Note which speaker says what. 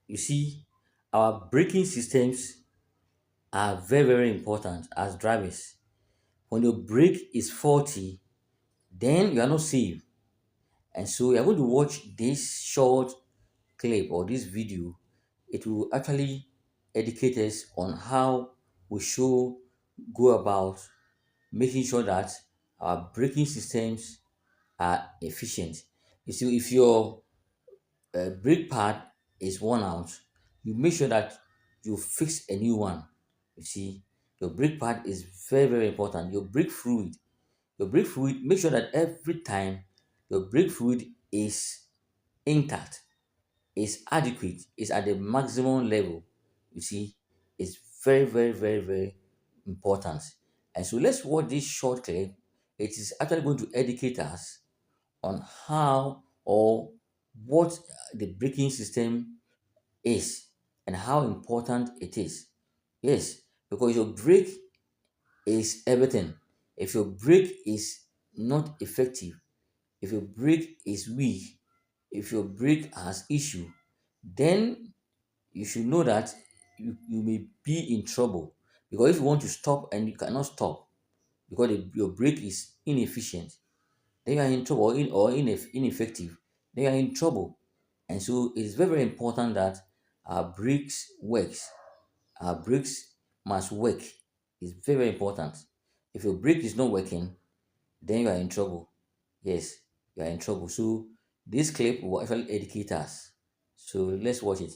Speaker 1: You see, our braking systems are very, very important as drivers. When your brake is faulty, then you are not safe. And so you are going to watch this short clip or this video. It will actually educate us on how we should go about making sure that our braking systems are efficient. You see, if your brake pad is worn out, you make sure that you fix a new one. You see, your brake pad is very, very important. Your brake fluid, make sure that every time your brake fluid is intact, is adequate, is at the maximum level. You see, it's very, very, very, very important. And so let's watch this short clip. It is actually going to educate us on how or what the braking system is and how important it is. Yes, because your brake is everything. If your brake is not effective, if your brake is weak, if your brake has issue, then you should know that you may be in trouble. Because if you want to stop and you cannot stop because your brake is inefficient, then you are in trouble, ineffective, then you are in trouble. And so it's very, very important that our brakes works. Our brakes must work. It's very, very important. If your brake is not working, then you are in trouble. Yes, you are in trouble. So this clip will actually educate us. So let's watch it.